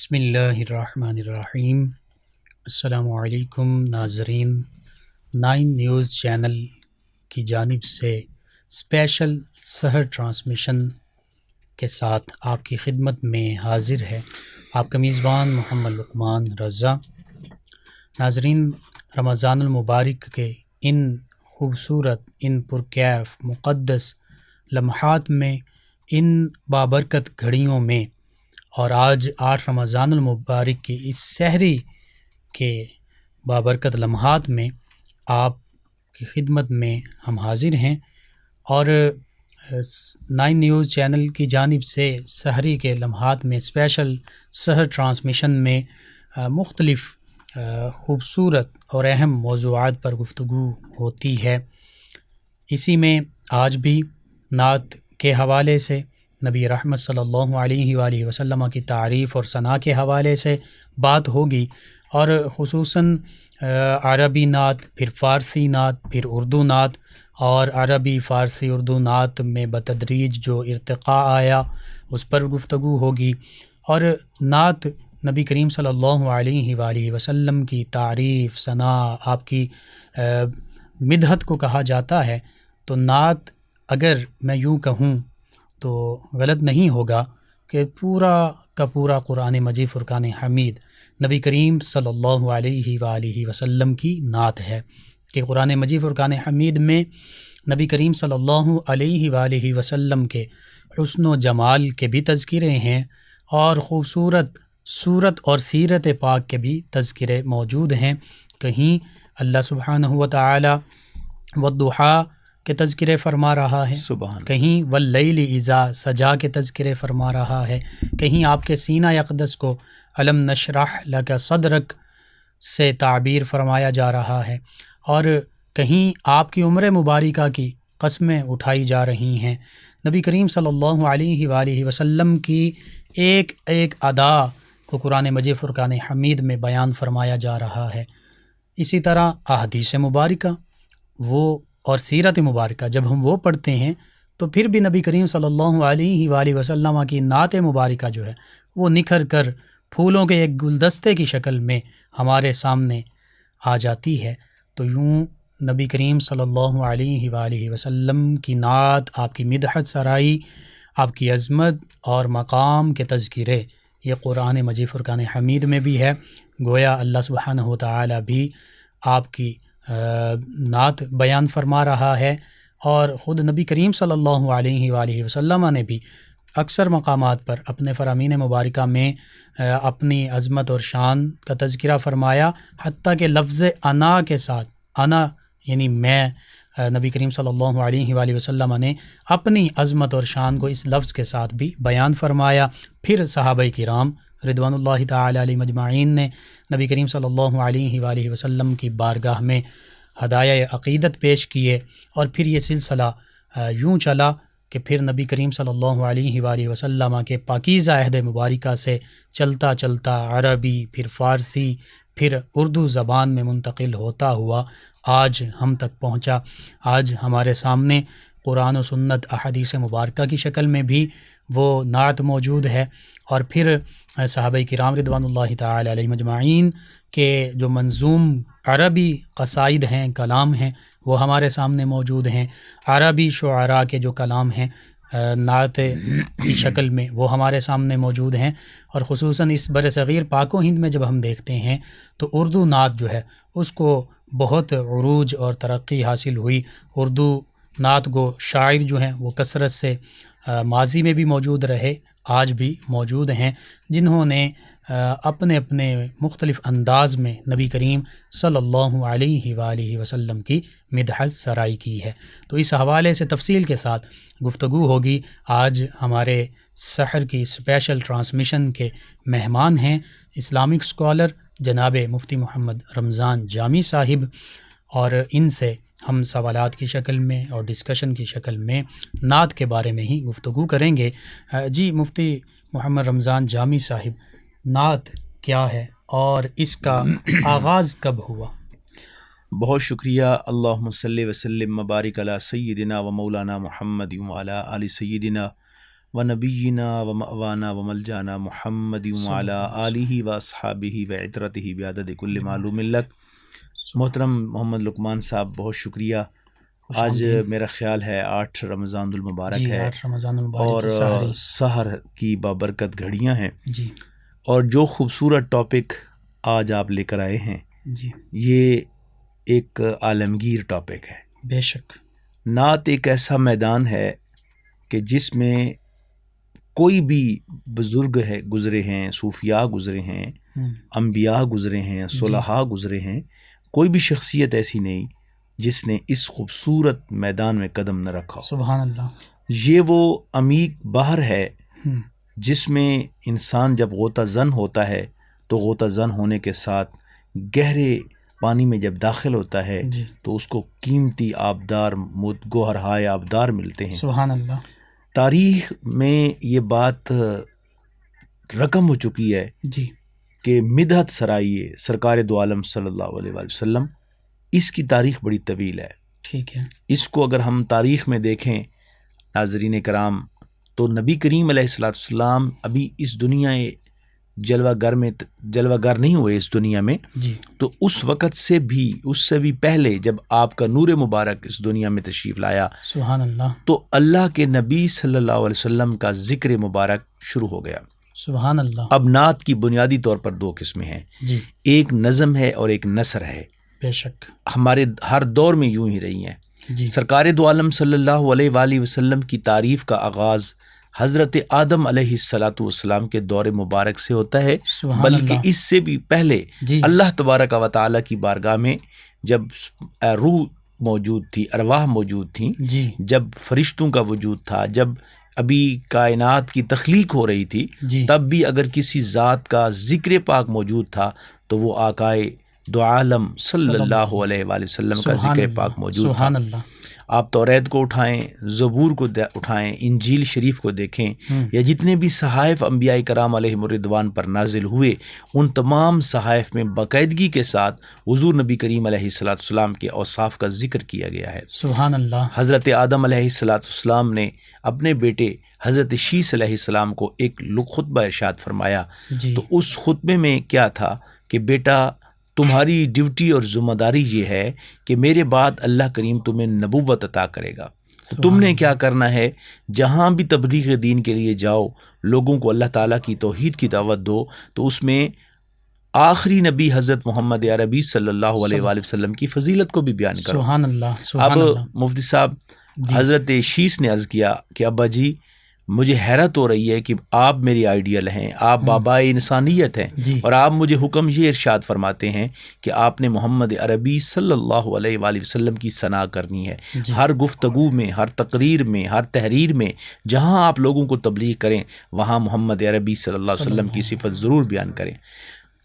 بسم اللہ الرحمن الرحیم۔ السلام علیکم ناظرین، 9 نیوز چینل کی جانب سے اسپیشل سحر ٹرانسمیشن کے ساتھ آپ کی خدمت میں حاضر ہے آپ کا میزبان محمد لقمان رضا۔ ناظرین، رمضان المبارک کے ان خوبصورت، ان پرکیف مقدس لمحات میں، ان بابرکت گھڑیوں میں، اور آج 8 رمضان المبارک کی اس سحری کے بابرکت لمحات میں آپ کی خدمت میں ہم حاضر ہیں، اور 9 نیوز چینل کی جانب سے سحری کے لمحات میں اسپیشل سحر ٹرانسمیشن میں مختلف خوبصورت اور اہم موضوعات پر گفتگو ہوتی ہے۔ اسی میں آج بھی نعت کے حوالے سے، نبی رحمت صلی اللہ علیہ وآلہ وسلم کی تعریف اور ثنا کے حوالے سے بات ہوگی، اور خصوصاً عربی نعت، پھر فارسی نعت، پھر اردو نعت، اور عربی فارسی اردو نعت میں بتدریج جو ارتقاء آیا اس پر گفتگو ہوگی، اور نعت نبی کریم صلی اللہ علیہ وآلہ وسلم کی تعریف، ثنا، آپ کی مدحت کو کہا جاتا ہے، تو نعت اگر میں یوں کہوں تو غلط نہیں ہوگا کہ پورا کا پورا قرآن مجید فرقان حمید نبی کریم صلی اللہ علیہ وآلہ وسلم کی نعت ہے، کہ قرآن مجید فرقان حمید میں نبی کریم صلی اللہ علیہ وآلہ وسلم کے حسن و جمال کے بھی تذکرے ہیں، اور خوبصورت صورت اور سیرت پاک کے بھی تذکرے موجود ہیں۔ کہیں اللہ سبحانہ و تعالی والضحیٰ کے تذکرے فرما رہا ہے، کہیں واللیل اذا سجا کے تذکرے فرما رہا ہے، کہیں آپ کے سینہ اقدس کو الم نشرح لک صدرک سے تعبیر فرمایا جا رہا ہے، اور کہیں آپ کی عمر مبارکہ کی قسمیں اٹھائی جا رہی ہیں۔ نبی کریم صلی اللہ علیہ وآلہ وسلم کی ایک ایک ادا کو قرآن مجید فرقان حمید میں بیان فرمایا جا رہا ہے۔ اسی طرح احادیث مبارکہ اور سیرت مبارکہ جب ہم وہ پڑھتے ہیں تو پھر بھی نبی کریم صلی اللہ علیہ وآلہ وسلم کی نعت مبارکہ جو ہے وہ نکھر کر پھولوں کے ایک گلدستے کی شکل میں ہمارے سامنے آ جاتی ہے۔ تو یوں نبی کریم صلی اللہ علیہ وآلہ وسلم کی نعت، آپ کی مدحت سرائی، آپ کی عظمت اور مقام کے تذکرے یہ قرآن مجید فرقان حمید میں بھی ہے۔ گویا اللہ سبحانہ و تعالی بھی آپ کی نعت بیان فرما رہا ہے، اور خود نبی کریم صلی اللہ علیہ وآلہ وسلم نے بھی اکثر مقامات پر اپنے فرامین مبارکہ میں اپنی عظمت اور شان کا تذکرہ فرمایا، حتیٰ کہ لفظ انا کے ساتھ، انا یعنی میں، نبی کریم صلی اللہ علیہ وآلہ وسلم نے اپنی عظمت اور شان کو اس لفظ کے ساتھ بھی بیان فرمایا۔ پھر صحابہ کرام رضوان اللہ تعالی علیہ مجمعین نے نبی کریم صلی اللہ علیہ وآلہ وسلم کی بارگاہ میں ہدایہ عقیدت پیش کیے، اور پھر یہ سلسلہ یوں چلا کہ پھر نبی کریم صلی اللہ علیہ وآلہ وسلم کے پاکیزہ عہد مبارکہ سے چلتا چلتا عربی، پھر فارسی، پھر اردو زبان میں منتقل ہوتا ہوا آج ہم تک پہنچا۔ آج ہمارے سامنے قرآن و سنت احادیث مبارکہ کی شکل میں بھی وہ نعت موجود ہے، اور پھر صحابہ کرام رضوان اللہ تعالی علیہ مجمعین کے جو منظوم عربی قصائد ہیں، کلام ہیں، وہ ہمارے سامنے موجود ہیں۔ عربی شعراء کے جو کلام ہیں نعت کی شکل میں وہ ہمارے سامنے موجود ہیں، اور خصوصاً اس برصغیر پاک و ہند میں جب ہم دیکھتے ہیں تو اردو نعت جو ہے اس کو بہت عروج اور ترقی حاصل ہوئی۔ اردو نعت گو شاعر جو ہیں وہ کثرت سے ماضی میں بھی موجود رہے، آج بھی موجود ہیں، جنہوں نے اپنے اپنے مختلف انداز میں نبی کریم صلی اللہ علیہ وآلہ وسلم کی مدحت سرائی کی ہے۔ تو اس حوالے سے تفصیل کے ساتھ گفتگو ہوگی۔ آج ہمارے سحر کی اسپیشل ٹرانسمیشن کے مہمان ہیں اسلامک اسکالر جناب مفتی محمد رمضان جامی صاحب، اور ان سے ہم سوالات کی شکل میں اور ڈسکشن کی شکل میں نعت کے بارے میں ہی گفتگو کریں گے۔ جی مفتی محمد رمضان جامی صاحب، نعت کیا ہے اور اس کا آغاز کب ہوا؟ بہت شکریہ۔ اللہم صلی وسلم مبارک علی سیدنا و مولانا محمد وعلی آل سیدنا ونبینا ومأوانا وملجانا محمد وعلی آلہ واصحابہ وعترتہ بعدد کل معلوم لک۔ محترم محمد لقمان صاحب، بہت شکریہ۔ آج میرا خیال ہے 8 رمضان المبارک ہے، 8 رمضان المبارک اور سحر کی بابرکت گھڑیاں ہیں، جی، اور جو خوبصورت ٹاپک آج آپ لے کر آئے ہیں جی، یہ ایک عالمگیر ٹاپک ہے۔ بے شک نعت ایک ایسا میدان ہے کہ جس میں کوئی بھی بزرگ ہے گزرے ہیں، صوفیاء گزرے ہیں، انبیاء گزرے ہیں، صلحاء گزرے ہیں، کوئی بھی شخصیت ایسی نہیں جس نے اس خوبصورت میدان میں قدم نہ رکھا ہو۔ سبحان اللہ۔ یہ وہ عمیق بحر ہے جس میں انسان جب غوطہ زن ہوتا ہے تو غوطہ زن ہونے کے ساتھ گہرے پانی میں جب داخل ہوتا ہے جی، تو اس کو قیمتی آبدار گوہرہائے آبدار ملتے ہیں۔ سبحان اللہ۔ تاریخ میں یہ بات رقم ہو چکی ہے جی، کہ مدحت سرائیے سرکار دو عالم صلی اللہ علیہ وآلہ وسلم، اس کی تاریخ بڑی طویل ہے۔ ٹھیک ہے۔ اس کو اگر ہم تاریخ میں دیکھیں ناظرین کرام تو نبی کریم علیہ السلام ابھی اس دنیا جلوہ گر نہیں ہوئے اس دنیا میں، جی، تو اس وقت سے بھی، اس سے بھی پہلے جب آپ کا نور مبارک اس دنیا میں تشریف لایا سبحان اللہ، تو اللہ کے نبی صلی اللہ علیہ وسلم کا ذکر مبارک شروع ہو گیا۔ سبحان اللہ۔ اب نعت کی بنیادی طور پر 2 قسمیں ہیں، جی، ایک نظم ہے اور ایک نثر ہے۔ بے شک ہمارے ہر دور میں یوں ہی رہی ہیں۔ جی، سرکار دو عالم صلی اللہ علیہ وآلہ وسلم کی تعریف کا آغاز حضرت آدم علیہ السلام کے دور مبارک سے ہوتا ہے، سبحان بلکہ اللہ۔ اس سے بھی پہلے جی، اللہ تبارک و تعالیٰ کی بارگاہ میں جب روح موجود تھی، ارواح موجود تھیں، جی، جب فرشتوں کا وجود تھا، جب ابھی کائنات کی تخلیق ہو رہی تھی، جی، تب بھی اگر کسی ذات کا ذکر پاک موجود تھا تو وہ آقائے دو عالم صلی اللہ علیہ وآلہ وسلم کا سبحان ذکر اللہ، پاک موجود تھا۔ سبحان اللہ۔ آپ توریت کو اٹھائیں، زبور کو اٹھائیں، انجیل شریف کو دیکھیں، یا جتنے بھی صحائف انبیاء کرام علیہم الرضوان پر نازل ہوئے، ان تمام صحائف میں باقاعدگی کے ساتھ حضور نبی کریم علیہ السلام کے اوصاف کا ذکر کیا گیا ہے۔ سبحان اللہ۔ حضرت آدم علیہ السلام نے اپنے بیٹے حضرت شیس علیہ السلام کو ایک خطبہ ارشاد فرمایا، جی، تو اس خطبے میں کیا تھا کہ بیٹا تمہاری ڈیوٹی اور ذمہ داری یہ ہے کہ میرے بعد اللہ کریم تمہیں نبوت عطا کرے گا، تو تم نے کیا کرنا ہے، جہاں بھی تبلیغ دین کے لیے جاؤ، لوگوں کو اللہ تعالیٰ کی توحید کی دعوت دو، تو اس میں آخری نبی حضرت محمد عربی صلی اللہ علیہ وآلہ وسلم کی فضیلت کو بھی بیان کرو۔ سبحان اللہ، اب سبحان اللہ۔ مفتی صاحب، حضرت شیس نے عرض کیا کہ ابا جی مجھے حیرت ہو رہی ہے کہ آپ میری آئیڈیل ہیں، آپ بابا انسانیت ہیں، جی، اور آپ مجھے حکم یہ ارشاد فرماتے ہیں کہ آپ نے محمد عربی صلی اللہ علیہ وآلہ وسلم کی ثنا کرنی ہے، جی، ہر گفتگو میں، ہر تقریر میں، ہر تحریر میں، جہاں آپ لوگوں کو تبلیغ کریں وہاں محمد عربی صلی اللہ علیہ وسلم کی صفت ضرور بیان کریں۔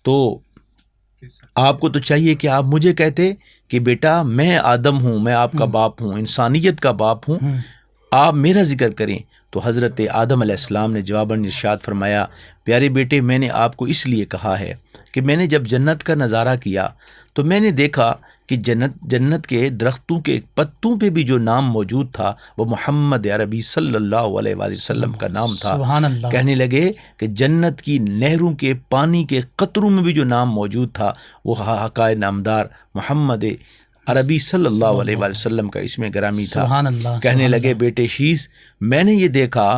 تو آپ کو تو چاہیے کہ آپ مجھے کہتے کہ بیٹا میں آدم ہوں، میں آپ کا باپ ہوں، انسانیت کا باپ ہوں، آپ میرا ذکر کریں۔ تو حضرت آدم علیہ السلام نے جواباً ارشاد فرمایا، پیارے بیٹے میں نے آپ کو اس لیے کہا ہے کہ میں نے جب جنت کا نظارہ کیا تو میں نے دیکھا کہ جنت کے درختوں کے پتوں پہ بھی جو نام موجود تھا وہ محمد عربی صلی اللہ علیہ وآلہ وسلم کا نام تھا۔ سبحان اللہ۔ کہنے لگے کہ جنت کی نہروں کے پانی کے قطروں میں بھی جو نام موجود تھا وہ حقائے نامدار محمد عربی صلی اللہ علیہ وآلہ وسلم کا اسم گرامی تھا۔ سبحان اللہ۔ کہنے لگے بیٹے شیس میں نے یہ دیکھا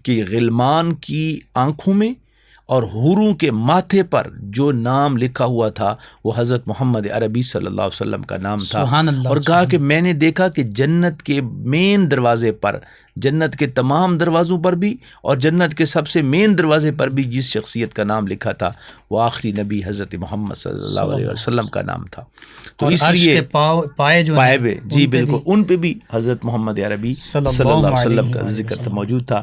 کہ غلمان کی آنکھوں میں اور حوروں کے ماتھے پر جو نام لکھا ہوا تھا وہ حضرت محمد عربی صلی اللہ علیہ وسلم کا نام تھا، سبحان اللہ۔ اور کہا کہ میں نے دیکھا کہ جنت کے مین دروازے پر، جنت کے تمام دروازوں پر بھی اور جنت کے سب سے مین دروازے پر بھی جس شخصیت کا نام لکھا تھا وہ آخری نبی حضرت محمد صلی اللہ علیہ وسلم کا نام تھا۔ تو اس لیے پائے جو پائے، جی بالکل، ان پہ بھی حضرت محمد عربی صلی اللہ علیہ وسلم کا ذکر موجود تھا۔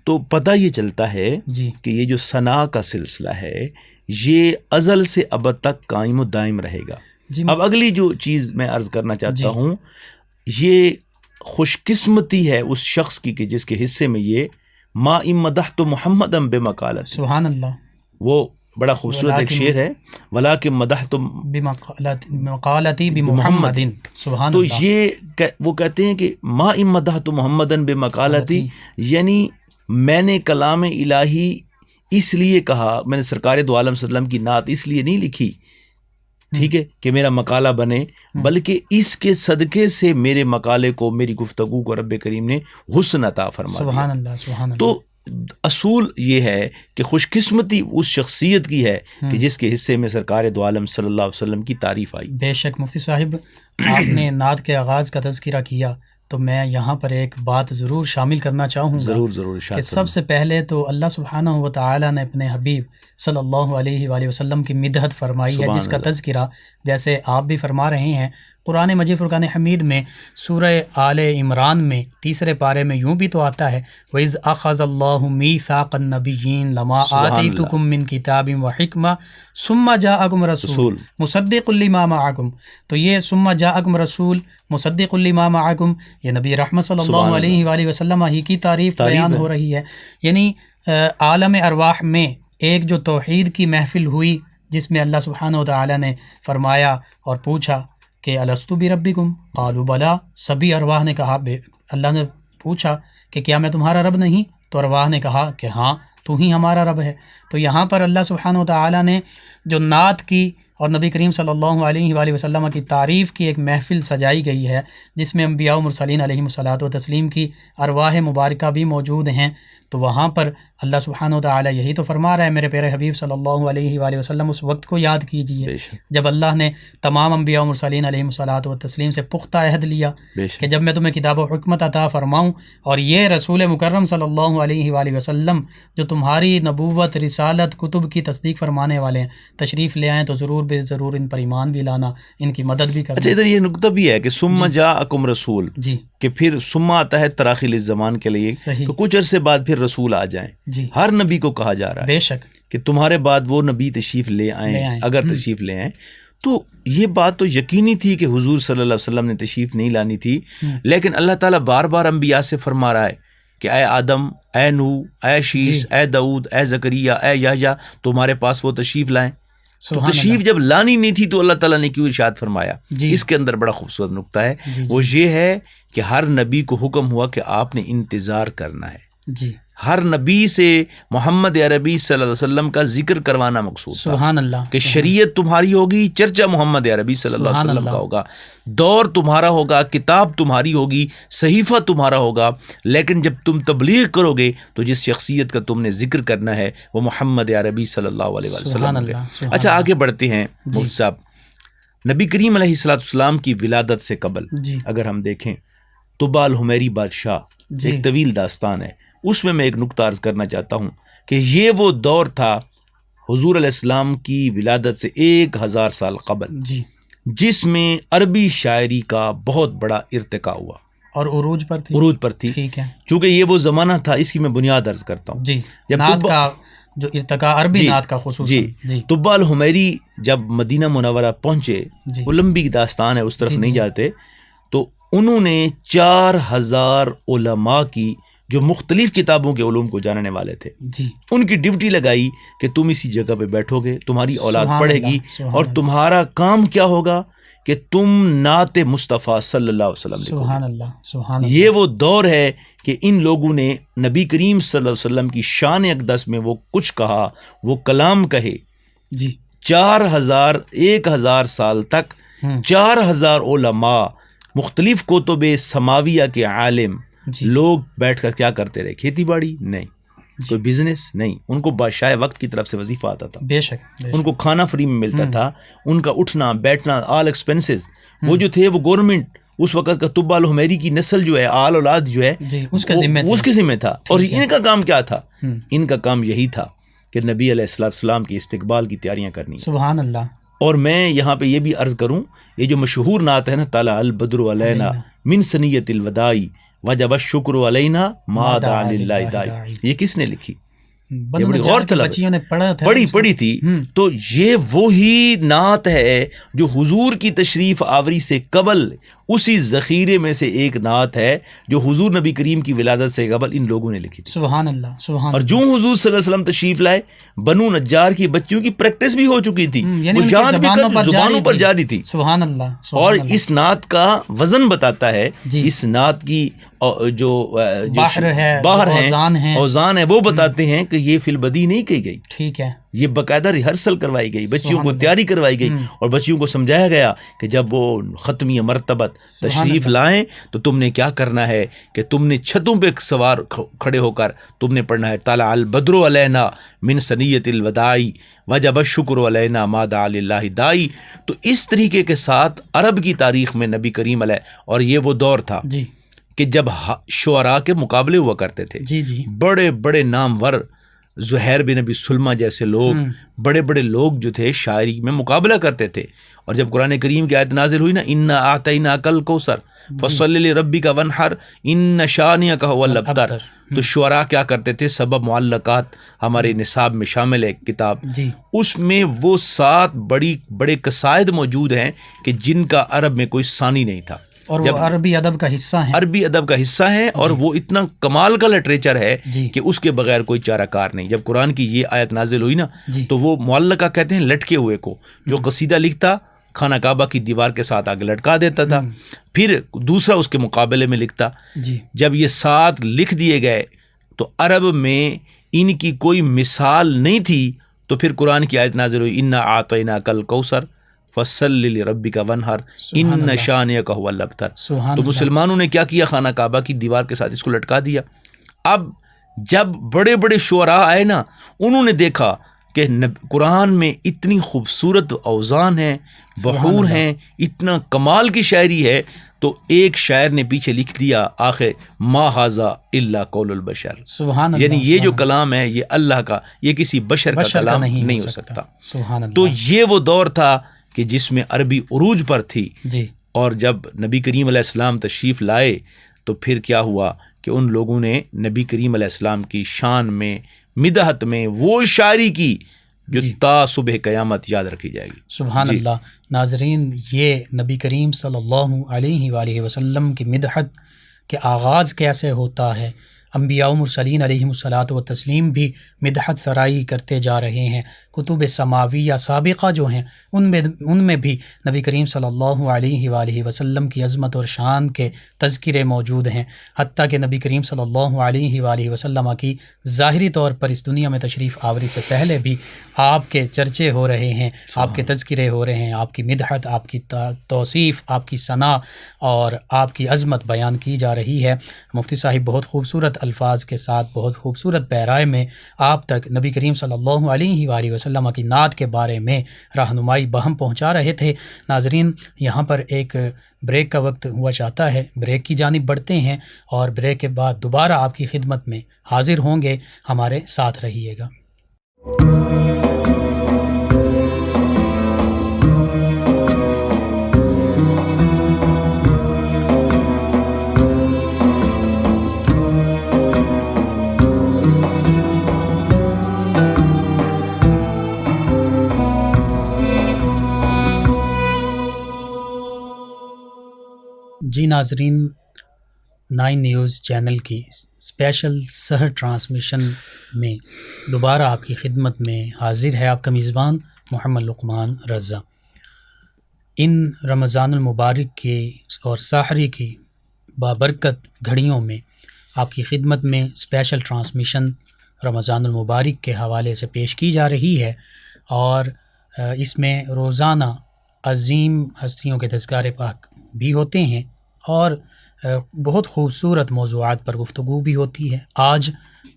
تو پتہ یہ چلتا ہے جی، کہ یہ جو ثنا کا سلسلہ ہے یہ ازل سے ابد تک قائم و دائم رہے گا۔ جی، اب اگلی جو چیز میں عرض کرنا چاہتا ہوں، یہ خوش قسمتی ہے اس شخص کی کہ جس کے حصے میں یہ ما مدحت محمد بمقالت، سبحان اللہ، وہ بڑا خوبصورت ایک شعر ہے، ولیکن مدحت بمقالتی بمحمد، سبحان تو اللہ۔ یہ وہ کہتے ہیں کہ ما مدحت محمد بمقالتی، یعنی میں نے کلام الہی اس لیے کہا، میں نے سرکار دو عالم صلی اللہ علیہ وسلم کی نعت اس لیے نہیں لکھی، ٹھیک ہے، کہ میرا مقالہ بنے، بلکہ اس کے صدقے سے میرے مقالے کو، میری گفتگو کو رب کریم نے حسن عطا فرما دیا۔ سبحان اللہ، سبحان اللہ۔ تو اصول یہ ہے کہ خوش قسمتی اس شخصیت کی ہے کہ جس کے حصے میں سرکار دو عالم صلی اللہ علیہ وسلم کی تعریف آئی۔ بے شک مفتی صاحب، آپ نے نعت کے آغاز کا تذکرہ کیا تو میں یہاں پر ایک بات ضرور شامل کرنا چاہوں گا، ضرور کہ سب سے پہلے تو اللہ سبحانہ و تعالی نے اپنے حبیب صلی اللہ علیہ وآلہ وسلم کی مدحت فرمائی ہے، جس کا تذکرہ جیسے آپ بھی فرما رہے ہیں قرآن مجید فرقان حمید میں سورہ آل عمران میں 3 پارے میں یوں بھی تو آتا ہے وَإِذْ أَخَذَ اللَّهُ مِيثَاقَ النَّبِيِّينَ لَمَا آتَيْتُكُم مِّن كِتَابٍ وَحِكْمَةٍ ثُمَّ جَاءَكُمْ رَسُولٌ مُصَدِّقٌ لِّمَا مَعَكُمْ، تو یہ ثُمَّ جَاءَكُمْ رَسُولٌ مُصَدِّقٌ لِّمَا مَعَكُمْ، یہ نبی رحمت صلی اللہ علیہ وآلہ وسلم ہی کی تعریف بیان ہو رہی ہے۔ یعنی عالم ارواح میں ایک جو توحید کی محفل ہوئی، جس میں اللہ سبحانہ و تعالی نے فرمایا اور پوچھا کہ الستو بربکم قالوا بلا، سبھی ارواح نے کہا، اللہ نے پوچھا کہ کیا میں تمہارا رب نہیں؟ تو ارواح نے کہا کہ ہاں تو ہی ہمارا رب ہے۔ تو یہاں پر اللہ سبحانہ و تعالی نے جو نعت کی اور نبی کریم صلی اللہ علیہ وآلہ وسلم کی تعریف کی ایک محفل سجائی گئی ہے، جس میں انبیاء و مرسلین علیہم الصلاۃ و تسلیم کی ارواح مبارکہ بھی موجود ہیں۔ تو وہاں پر اللہ سبحانہ و تعالی یہی تو فرما رہا ہے، میرے پیارے حبیب صلی اللہ علیہ وآلہ وسلم اس وقت کو یاد کیجئے جب اللہ نے تمام انبیاء و مرسلین علیہم الصلاۃ و تسلیم سے پختہ عہد لیا کہ جب میں تمہیں کتاب و حکمت عطا فرماؤں اور یہ رسول مکرم صلی اللہ علیہ وآلہ وسلم جو تمہاری نبوت، رسالت، کتب کی تصدیق فرمانے والے ہیں، تشریف لے آئیں تو ضرور بے ضرور ان پر ایمان بھی لانا، ان کی مدد بھی کرنا۔ اچھا، ادھر یہ نقطہ بھی ہے کہ ثم جاءکم رسول، جی، کہ پھر ثم آتا ہے تراخی للزمان کے لیے، کہ کچھ عرصے بعد پھر رسول آ جائیں۔ جی، ہر نبی کو کہا جا رہا ہے بے شک کہ تمہارے بعد وہ نبی تشریف لے آئیں، اگر تشریف لے آئیں۔ تو یہ بات تو یقینی تھی کہ حضور صلی اللہ علیہ وسلم نے تشریف نہیں لانی تھی، لیکن اللہ تعالیٰ بار بار انبیاء سے فرما رہا ہے کہ اے آدم، اے نوح، اے شیش، اے داؤد، اے زکریا، اے یحییٰ، تمہارے پاس وہ تشریف لائیں۔ تو تشریف جب لانی نہیں تھی تو اللہ تعالیٰ نے کیوں ارشاد فرمایا؟ اس کے اندر بڑا خوبصورت نقطہ ہے، وہ یہ ہے کہ ہر نبی کو حکم ہوا کہ آپ نے انتظار کرنا ہے۔ جی، ہر نبی سے محمد عربی صلی اللہ علیہ وسلم کا ذکر کروانا مقصود تھا، سبحان اللہ، کہ شریعت تمہاری ہوگی، چرچا محمد عربی صلی اللہ علیہ وسلم کا ہوگا، دور تمہارا ہوگا، کتاب تمہاری ہوگی، صحیفہ تمہارا ہوگا، لیکن جب تم تبلیغ کرو گے تو جس شخصیت کا تم نے ذکر کرنا ہے وہ محمد عربی صلی اللہ علیہ وسلم ہے۔ اچھا، آگے بڑھتے ہیں مفتی صاحب۔ نبی کریم علیہ السلام کی ولادت سے قبل اگر ہم دیکھیں تو الحمیری بادشاہ، ایک طویل داستان ہے، اس میں ایک نقطہ عرض کرنا چاہتا ہوں کہ یہ وہ دور تھا حضور علیہ السلام کی ولادت سے 1000 سال قبل، جس میں عربی شاعری کا بہت بڑا ارتقاء ہوا اور عروج پر تھی۔ ٹھیک ہے، چونکہ یہ وہ زمانہ تھا، اس کی میں بنیاد عرض کرتا ہوں۔ جی، نعت کا جو ارتقاء، عربی نعت کا خصوصاً۔ جی، طب الحمیری جب مدینہ منورہ پہنچے، وہ لمبی داستان ہے، اس طرف نہیں جاتے، تو انہوں نے 4000 علماء کی جو مختلف کتابوں کے علوم کو جاننے والے تھے، ان کی ڈیوٹی لگائی کہ تم اسی جگہ پہ بیٹھو گے، تمہاری اولاد پڑھے گی، اور تمہارا کام کیا ہوگا کہ تم نعت مصطفیٰ صلی اللہ علیہ وسلم لکھو۔ سبحان اللہ، سبحان اللہ۔ یہ وہ دور ہے کہ ان لوگوں نے نبی کریم صلی اللہ علیہ وسلم کی شان اقدس میں وہ کچھ کہا، وہ کلام کہے۔ 1000 سال تک 4000 علماء، مختلف کتب سماویہ کے عالم لوگ بیٹھ کر کیا کرتے رہے؟ کھیتی باڑی نہیں، کوئی بزنس نہیں، ان کو بادشاہ وقت کی طرف سے وظیفہ آتا تھا، بے شک، ان کو کھانا فری میں ملتا تھا، ان کا اٹھنا بیٹھنا آل ایکسپینسز، وہ جو تھے وہ گورنمنٹ اس وقت کا طب الحمیری کی نسل جو ہے، آل اولاد جو ہے، اس کے ذمہ تھا۔ اور ان کا کام کیا تھا؟ ان کا کام یہی تھا کہ نبی علیہ السلام کی استقبال کی تیاریاں کرنی۔ سبحان اللہ۔ اور میں یہاں پہ یہ بھی عرض کروں، یہ جو مشہور نعت ہے نا، طلع البدر علینا من ثنیۃ الوداع وجب الشکر علینا ما دعا للہ داعی، یہ کس نے لکھی؟ یہ بڑی غور طلب پڑھی تھی۔ تو یہ وہی نعت ہے جو حضور کی تشریف آوری سے قبل اسی ذخیرے میں سے ایک نعت ہے جو حضور نبی کریم کی ولادت سے قبل ان لوگوں نے لکھی تھی. سبحان اللہ سبحان اور جو حضور صلی اللہ علیہ وسلم تشریف لائے بنو نجار کی بچیوں کی پریکٹس بھی ہو چکی تھی, وہ یاد بھی زبانوں پر جاری تھی. سبحان اللہ. اور اس نعت کا وزن بتاتا ہے, اس نعت کی جو باہر ہیں اوزان ہے وہ بتاتے ہیں کہ یہ فی البدی نہیں کہی گئی. ٹھیک ہے, یہ باقاعدہ ریہرسل کروائی گئی, بچیوں کو تیاری کروائی گئی, اور بچیوں کو سمجھایا گیا کہ جب وہ ختمی مرتبت تشریف لائیں تو تم نے کیا کرنا ہے کہ تم نے چھتوں پہ سوار کھڑے ہو کر تم نے پڑھنا ہے طلع البدر علینا من ثنیۃ الوداع وجب الشکر علینا ما دعا للہ داعی. تو اس طریقے کے ساتھ عرب کی تاریخ میں نبی کریم علیہ, اور یہ وہ دور تھا جی کہ جب شعراء کے مقابلے ہوا کرتے تھے. جی جی, بڑے بڑے نامور زہیر بن ابی سلمہ جیسے لوگ, بڑے بڑے لوگ جو تھے شاعری میں مقابلہ کرتے تھے. اور جب قرآن کریم کی آیت نازل ہوئی نا, انا اعطیناک الکوثر فصلی لربک وانحر ان شانئک هو الابتر, تو شعراء کیا کرتے تھے, سبب معلقات ہمارے نصاب میں شامل ہے کتاب, اس میں وہ 7 بڑے قصائد موجود ہیں کہ جن کا عرب میں کوئی ثانی نہیں تھا, اور وہ عربی ادب کا حصہ ہیں. عربی ادب کا حصہ ہیں, اور وہ اتنا کمال کا لٹریچر ہے کہ اس کے بغیر کوئی چارہ کار نہیں. جب قرآن کی یہ آیت نازل ہوئی نا تو وہ معلقہ کہتے ہیں لٹکے ہوئے کو, جو قصیدہ لکھتا خانہ کعبہ کی دیوار کے ساتھ آگے لٹکا دیتا تھا, پھر دوسرا اس کے مقابلے میں لکھتا. جب یہ 7 لکھ دیے گئے تو عرب میں ان کی کوئی مثال نہیں تھی, تو پھر قرآن کی آیت نازل ہوئی انا اعطیناک الکوثر فصلی لربک وانحر ان شانئک هو الابتر. تو مسلمانوں نے کیا کیا, خانہ کعبہ کی دیوار کے ساتھ اس کو لٹکا دیا. اب جب بڑے بڑے شعراء آئے نا, انہوں نے دیکھا کہ قرآن میں اتنی خوبصورت اوزان ہیں, بحور ہیں, اتنا کمال کی شاعری ہے, تو ایک شاعر نے پیچھے لکھ دیا آخر ما ھذا الا قول البشر, یعنی یہ جو کلام ہے یہ اللہ کا, یہ کسی بشر کا کلام نہیں ہو سکتا. تو یہ وہ دور تھا کہ جس میں عربی عروج پر تھی. اور جب نبی کریم علیہ السلام تشریف لائے تو پھر کیا ہوا کہ ان لوگوں نے نبی کریم علیہ السلام کی شان میں, مدحت میں وہ شاعری کی جو تا صبح قیامت یاد رکھی جائے گی. سبحان اللہ. ناظرین, یہ نبی کریم صلی اللہ علیہ وآلہ وسلم کی مدحت کے آغاز کیسے ہوتا ہے. انبیاء و مرسلین علیہم الصلاۃ والتسلیم بھی مدحت سرائی کرتے جا رہے ہیں. کتب سماویہ سابقہ جو ہیں ان میں بھی نبی کریم صلی اللہ علیہ وآلہ وسلم کی عظمت اور شان کے تذکرے موجود ہیں. حتیٰ کہ نبی کریم صلی اللہ علیہ وآلہ وسلم کی ظاہری طور پر اس دنیا میں تشریف آوری سے پہلے بھی آپ کے چرچے ہو رہے ہیں, آپ کے تذکرے ہو رہے ہیں, آپ کی مدحت, آپ کی توصیف, آپ کی ثنا اور آپ کی عظمت بیان کی جا رہی ہے. مفتی صاحب بہت خوبصورت الفاظ کے ساتھ, بہت خوبصورت پیرائے میں آپ تک نبی کریم صلی اللہ علیہ وآلہ وسلم کی نعت کے بارے میں رہنمائی بہم پہنچا رہے تھے. ناظرین, یہاں پر ایک بریک کا وقت ہوا چاہتا ہے, بریک کی جانب بڑھتے ہیں اور بریک کے بعد دوبارہ آپ کی خدمت میں حاضر ہوں گے. ہمارے ساتھ رہیے گا. جی ناظرین, 9 نیوز چینل کی اسپیشل سحر ٹرانسمیشن میں دوبارہ آپ کی خدمت میں حاضر ہے آپ کا میزبان محمد لقمان رضا. ان رمضان المبارک کی اور سحری کی بابرکت گھڑیوں میں آپ کی خدمت میں اسپیشل ٹرانسمیشن رمضان المبارک کے حوالے سے پیش کی جا رہی ہے, اور اس میں روزانہ عظیم ہستیوں کے تذکار پاک بھی ہوتے ہیں اور بہت خوبصورت موضوعات پر گفتگو بھی ہوتی ہے. آج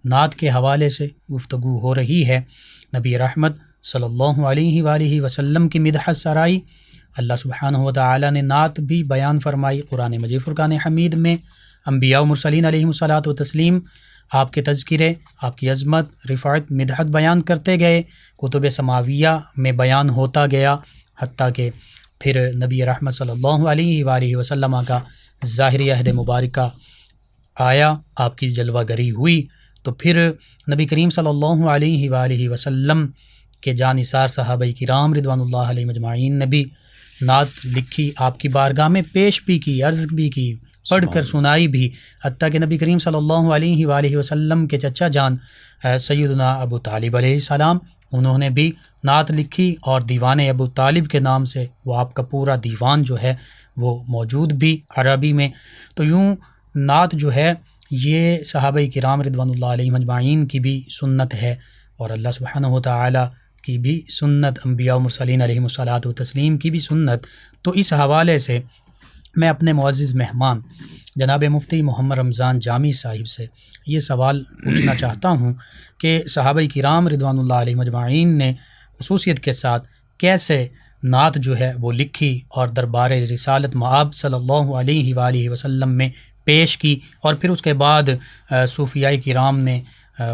نعت کے حوالے سے گفتگو ہو رہی ہے. نبی رحمت صلی اللہ علیہ وآلہ وسلم کی مدحت سرائی. اللہ سبحانہ و تعالی نے نعت بھی بیان فرمائی قرآن مجید فرقان حمید میں. انبیاء و مرسلین علیہم الصلاۃ والتسلیم آپ کے تذکرے, آپ کی عظمت, رفعت, مدحت بیان کرتے گئے. کتب سماویہ میں بیان ہوتا گیا, حتیٰ کہ پھر نبی رحمت صلی اللہ علیہ وآلہ وسلم کا ظاہری عہد مبارکہ آیا, آپ کی جلوہ گری ہوئی, تو پھر نبی کریم صلی اللہ علیہ وآلہ وسلم کے جانثار صحابہ کرام رضوان اللہ علیہ مجمعین نے بھی نعت لکھی، آپ کی بارگاہ میں پیش بھی کی، عرض بھی کی، پڑھ کر سنائی بھی، حتیٰ کہ نبی کریم صلی اللہ علیہ وآلہ وسلم کے چچا جان سیدنا ابو طالب علیہ السلام، انہوں نے بھی نعت لکھی، اور دیوان ابو طالب کے نام سے وہ آپ کا پورا دیوان جو ہے وہ موجود بھی عربی میں۔ تو یوں نعت جو ہے یہ صحابہ کرام رضوان اللہ علیہم اجمعین کی بھی سنت ہے، اور اللہ سبحانہ و تعالیٰ کی بھی سنت، انبیاء و مرسلین علیہم الصلاۃ و تسلیم کی بھی سنت۔ تو اس حوالے سے میں اپنے معزز مہمان جناب مفتی محمد رمضان جامی صاحب سے یہ سوال پوچھنا چاہتا ہوں کہ صحابہ کرام رضوان اللہ علیہم اجمعین نے خصوصیت کے ساتھ کیسے نعت جو ہے وہ لکھی اور دربار رسالت مآب صلی اللہ علیہ وآلہ وسلم میں پیش کی، اور پھر اس کے بعد صوفیاء کرام نے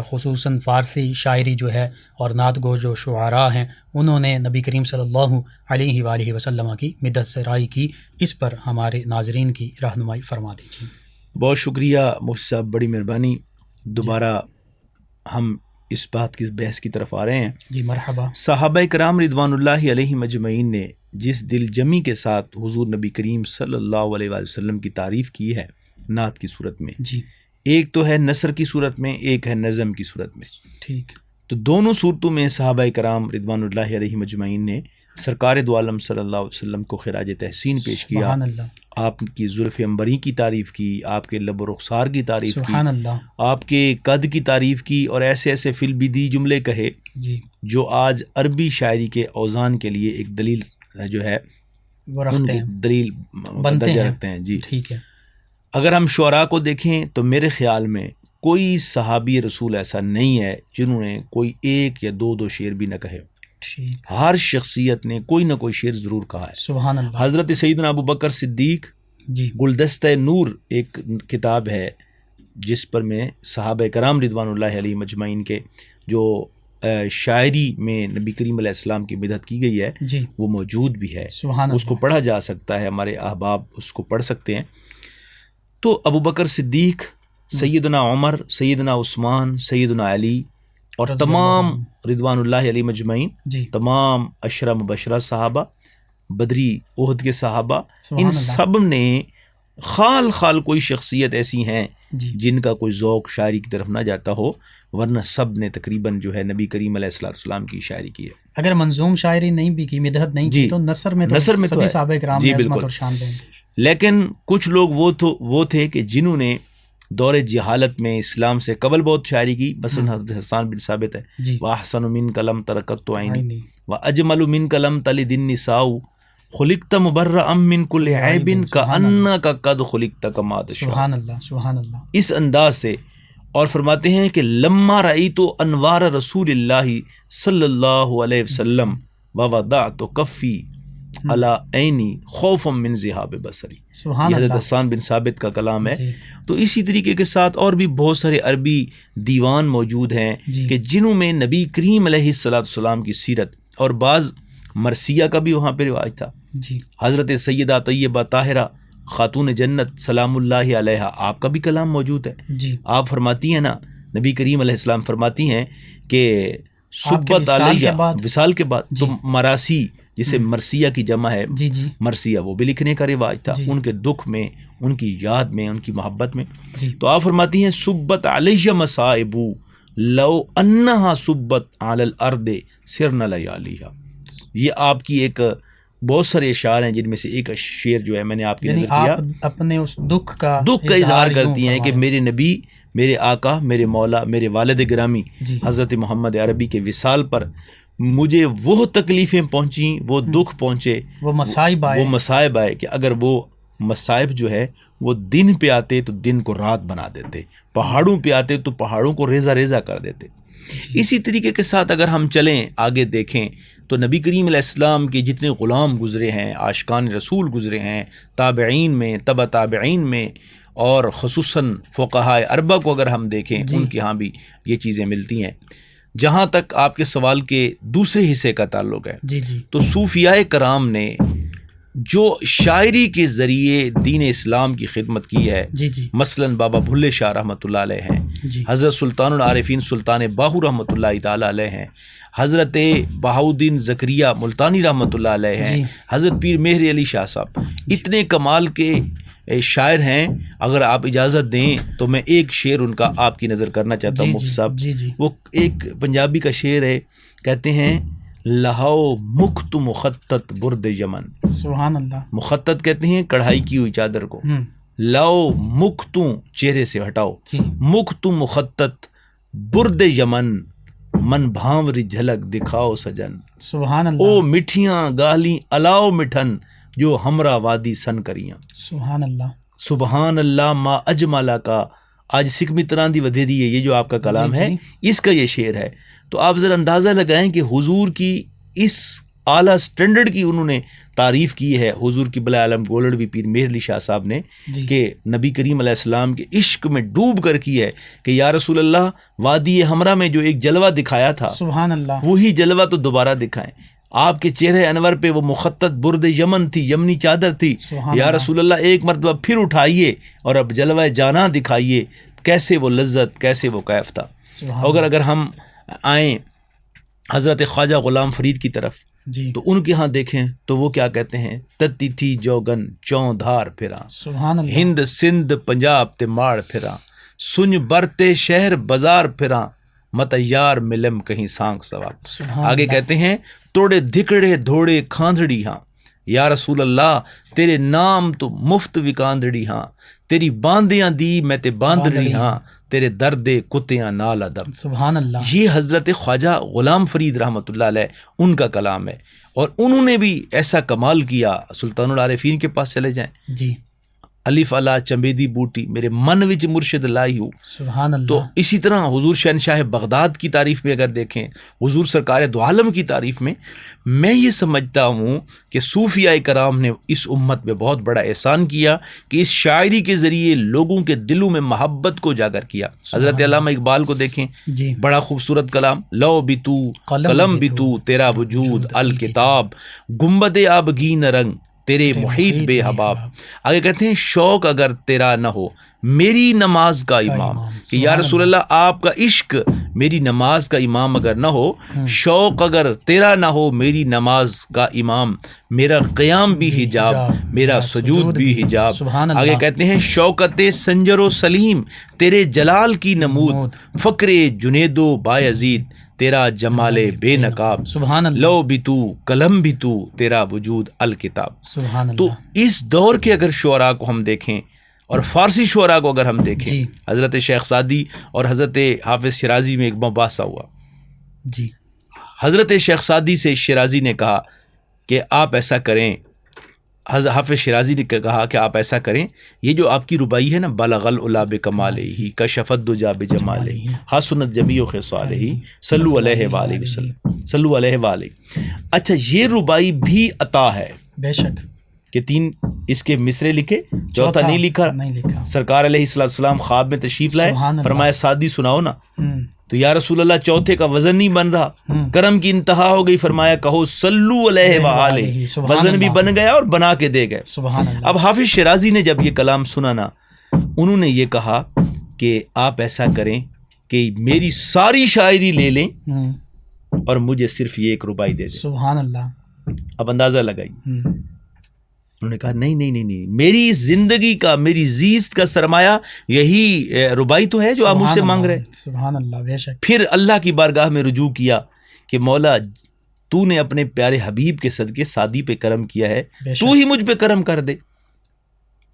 خصوصاً فارسی شاعری جو ہے اور نعت گو جو شعراء ہیں انہوں نے نبی کریم صلی اللہ علیہ وآلہ وسلم کی مدح سرائی کی۔ اس پر ہمارے ناظرین کی رہنمائی فرما دیجیے۔ بہت شکریہ مفتی صاحب، بڑی مہربانی۔ دوبارہ ہم اس بات کی بحث کی طرف آ رہے ہیں۔ جی مرحبا۔ صحابہ کرام رضوان اللہ علیہم اجمعین نے جس دل جمی کے ساتھ حضور نبی کریم صلی اللہ علیہ وآلہ وسلم کی تعریف کی ہے نعت کی صورت میں، جی ایک تو ہے نثر کی صورت میں، ایک ہے نظم کی صورت میں، ٹھیک۔ تو دونوں صورتوں میں صحابہ کرام رضوان اللہ علیہم اجمعین نے سرکار دو عالم صلی اللہ علیہ وسلم کو خراج تحسین پیش کیا، سبحان اللہ، آپ کی زلف عنبری کی تعریف کی، آپ کے لب و رخسار کی تعریف کی، سبحان اللہ، آپ کے قد کی تعریف کی، اور ایسے ایسے فی البدیہہ جملے کہے جی جو آج عربی شاعری کے اوزان کے لیے ایک دلیل جو ہے وہ رکھتے ہیں، دلیل بنتے درجہ ہیں، رکھتے ہیں۔ جی ٹھیک ہے۔ اگر ہم شعراء کو دیکھیں تو میرے خیال میں کوئی صحابی رسول ایسا نہیں ہے جنہوں نے کوئی ایک یا دو شعر بھی نہ کہے، ٹھیک، ہر شخصیت نے کوئی نہ کوئی شعر ضرور کہا ہے۔ سبحان اللہ، حضرت سیدنا ابو بکر صدیق، جی گلدستہ نور ایک کتاب ہے جس پر میں صحابہ کرام رضوان اللہ علیہ مجمعین کے جو شاعری میں نبی کریم علیہ السلام کی مدحت کی گئی ہے جی، وہ موجود بھی ہے، سبحان اس کو اللہ، پڑھا جا سکتا ہے، ہمارے احباب اس کو پڑھ سکتے ہیں۔ تو ابو بکر صدیق، سیدنا عمر، سیدنا عثمان، سیدنا علی اور رضی تمام اللہ عنہ، رضوان اللہ علیہ مجمعین، جی تمام عشرہ مبشرہ صحابہ، بدری عہد کے صحابہ، سبحان ان اللہ، سب نے خال کوئی شخصیت ایسی ہیں جی جن کا کوئی ذوق شاعری کی طرف نہ جاتا ہو، ورنہ سب نے تقریباً جو ہے نبی کریم علیہ السلام کی شاعری کی ہے۔ اگر منظوم شاعری نہیں بھی کی، مدحت نہیں جی، کی، تو نثر میں نثر میں تو سبھی ہے، صحابہ کرام جی نے عظمت بالکل۔ اور شان دیں گے۔ لیکن کچھ لوگ وہ تھے کہ جنہوں نے دور جہالت میں اسلام سے قبل بہت شاعری کی، مثلا حضرت حسان بن ثابت ہے، جی، وَأَحْسَنُ مِنْكَ لَمْ تَرَكَتْ عَيْنِي آئینی، وَأَجْمَلُ مِنْكَ لَمْ تَلِدِ النِّسَاءُ خُلِقْتَ مُبَرَّأً مِنْ كُلِّ عَيْبٍ كَأَنَّكَ قَدْ خُلِقْتَ كَمَا تَشَاءُ۔ سبحان اللہ، سبحان اللہ، اس انداز سے، اور فرماتے ہیں کہ لما رأیت انوار رسول اللہ صلی اللہ علیہ وسلم ووضعت کفی علی عینی خوفا من ذہاب بصری، سبحان یہ حضرت اللہ، حسان بن ثابت کا کلام ہے۔ جی تو اسی طریقے کے ساتھ اور بھی بہت سارے عربی دیوان موجود ہیں جی، کہ جنہوں میں نبی کریم علیہ السلام کی سیرت، اور بعض مرثیہ کا بھی وہاں پہ رواج تھا۔ جی حضرت سیدہ طیبہ طاہرہ خاتون جنت سلام اللہ علیہا، آپ کا بھی کلام موجود ہے۔ جی، آپ فرماتی ہیں نا، نبی کریم علیہ السلام فرماتی ہیں کہ آپ کے صبت وصال علیہ کے بعد، وصال کے بعد، جی، تو مراسی جسے مرثیہ کی جمع ہے، جی جی مرثیہ وہ بھی لکھنے کا رواج تھا، جی، ان کے دکھ میں، ان کی یاد میں، ان کی محبت میں۔ جی، تو آپ فرماتی ہیں صبت علیہ مصائب لو انہا صبت علی الارض سرن لیالیہا۔ یہ آپ کی ایک بہت سارے اشعار ہیں جن میں سے ایک شعر جو ہے میں نے آپ کی یعنی نظر کیا، آپ اپنے اس دکھ کا اظہار یوں کرتی ہیں کہ فرمائیں۔ میرے نبی، میرے آقا، میرے مولا، میرے والد گرامی جی، حضرت محمد عربی کے وصال پر مجھے وہ تکلیفیں پہنچیں، وہ دکھ پہنچے، وہ مصائب آئے، وہ مصائب آئے کہ اگر وہ مصائب جو ہے وہ دن پہ آتے تو دن کو رات بنا دیتے، پہاڑوں پہ آتے تو پہاڑوں کو ریزہ ریزہ کر دیتے۔ اسی طریقے کے ساتھ اگر ہم چلیں آگے دیکھیں تو نبی کریم علیہ السلام کے جتنے غلام گزرے ہیں، عاشقان رسول گزرے ہیں، تابعین میں، تبع تابعین میں، اور خصوصاً فقہاء اربعہ کو اگر ہم دیکھیں، ان کے ہاں بھی یہ چیزیں ملتی ہیں۔ جہاں تک آپ کے سوال کے دوسرے حصے کا تعلق ہے، جی جی تو صوفیاء کرام نے جو شاعری کے ذریعے دین اسلام کی خدمت کی ہے، جی جی مثلاً بابا بھلے شاہ رحمۃ اللہ علیہ ہیں، جی حضرت سلطان العارفین سلطان باہو رحمۃ اللہ تعالیٰ علیہ ہیں، حضرت بہاؤدین زکریہ ملتانی رحمۃ اللہ علیہ ہیں، جی حضرت پیر مہر علی شاہ صاحب، اتنے کمال کے شاعر ہیں. اگر آپ اجازت دیں تو میں ایک شعر ان کا آپ کی نظر کرنا چاہتا ہوں جی مفتی جی صاحب. جی جی وہ ایک پنجابی کا شعر ہے، کہتے ہیں لہاؤ مخت مخطط برد یمن. سبحان اللہ. مخطط کہتے ہیں کڑھائی کی ہوئی چادر کو. لاؤ مختوں چہرے سے ہٹاؤ، جی مخت مخطط برد یمن من بھانوری جھلک دکھاؤ سجن. سبحان اللہ. او مٹھیاں گالی الاؤ مٹھن جو ہمرا وادی سن کریاں. سبحان اللہ. سبحان اللہ ما اجمالا کا آج سکھ متران دی ودھیری ہے، یہ جو آپ کا کلام ہے اس کا یہ شعر ہے. تو آپ ذرا اندازہ لگائیں کہ حضور کی اس اعلیٰ سٹینڈرڈ کی انہوں نے تعریف کی ہے حضور کی بلا عالم گولڑوی پیر مہر علی شاہ صاحب نے، کہ نبی کریم علیہ السلام کے عشق میں ڈوب کر کی ہے کہ یا رسول اللہ وادی ہمرا میں جو ایک جلوہ دکھایا تھا، سبحان اللہ، وہی جلوہ تو دوبارہ دکھائیں. آپ کے چہرے انور پہ وہ مخطط برد یمن تھی، یمنی چادر تھی. یا رسول اللہ ایک مرتبہ پھر اٹھائیے اور اب جلوہ جانا دکھائیے. کیسے وہ لذت، کیسے وہ کیف تھا. اگر ہم آئیں حضرت خواجہ غلام فرید کی طرف جی تو ان کے ہاں دیکھیں تو وہ کیا کہتے ہیں، تتی تھی جوگن چون دھار پھراں، سبحان اللہ، ہند سندھ پنجاب تے ماڑ پھراں، سنج برتے شہر بازار پھراں، مت یار ملم کہیں سانگ سواب. آگے کہتے ہیں توڑے دھکڑے دھوڑے کھاندڑی ہاں، یا رسول اللہ تیرے نام تو مفت وکاندڑی ہاں، تیری باندیاں دی میں تے باندڑی ہاں، تیرے درد کتیاں نال ادب. سبحان اللہ. یہ حضرت خواجہ غلام فرید رحمۃ اللہ علیہ ان کا کلام ہے، اور انہوں نے بھی ایسا کمال کیا. سلطان العارفین کے پاس چلے جائیں، جی الف الا چمبیدی بوٹی میرے من وچ مرشد لائی ہو. سبحان اللہ. تو اسی طرح حضور شہنشاہ بغداد کی تعریف میں اگر دیکھیں، حضور سرکار دو عالم کی تعریف میں یہ سمجھتا ہوں کہ صوفیاء کرام نے اس امت میں بہت بڑا احسان کیا کہ اس شاعری کے ذریعے لوگوں کے دلوں میں محبت کو اجاگر کیا. حضرت علامہ اقبال کو دیکھیں، جی بڑا خوبصورت کلام، لو بھی تو قلم بھی تو تیرا وجود الکتاب، گنبد آبگین رنگ تیرے محیط بے حباب. آگے کہتے ہیں شوق اگر تیرا نہ ہو میری نماز کا امام، کہ یا رسول اللہ آپ کا عشق میری نماز کا امام اگر نہ ہو، شوق اگر تیرا نہ ہو میری نماز کا امام، میرا قیام بھی حجاب میرا سجود بھی حجاب. آگے کہتے ہیں شوکت سنجر و سلیم تیرے جلال کی نمود، فقر جنید و بایزید تیرا جمال بے نقاب. سبحان اللہ. لو بھی تو قلم بھی تو تیرا وجود الکتاب. سبحان اللہ. تو اس دور کے اگر شعراء کو ہم دیکھیں اور فارسی شعراء کو اگر ہم دیکھیں، حضرت شیخ سعدی اور حضرت حافظ شیرازی میں ایک مباحثہ ہوا. جی حضرت شیخ سعدی سے شیرازی نے کہا کہ آپ ایسا کریں، حافظ شیرازی نے کہا کہ آپ ایسا کریں، یہ جو آپ کی ربائی ہے نا، بلغ العلا بکمالہ کشف الدجا بجمالہ حسنت جمیع خصالہ صلو علیہ وآلہ وسلم صلو علیہ وآلہ. اچھا یہ ربائی بھی عطا ہے بے شک، کہ 3 اس کے مصرے لکھے، چوتھا نہیں لکھا. سرکار علیہ السلام خواب میں تشریف لائے، فرمایا سعدی سناؤ نا. تو یا رسول اللہ چوتھے کا وزن نہیں بن رہا، کرم کی انتہا ہو گئی، فرمایا کہو صلو علیہ وآلہ، وزن بھی بن گیا اور بنا کے دے گئے. اب حافظ شیرازی نے جب یہ کلام سنا نا، انہوں نے یہ کہا کہ آپ ایسا کریں کہ میری ساری شاعری لے لیں اور مجھے صرف یہ ایک ربائی دے دیں. سبحان اللہ. اب اندازہ لگائی. انہوں نے کہا نہیں، میری زندگی کا، میری زیست کا سرمایہ یہی ربائی تو ہے جو آپ مجھ سے مانگ رہے. سبحان اللہ. بے شک. پھر اللہ کی بارگاہ میں رجوع کیا کہ مولا تو نے اپنے پیارے حبیب کے صدقے سعدی پہ کرم کیا ہے، تو ہی مجھ پہ کرم کر دے.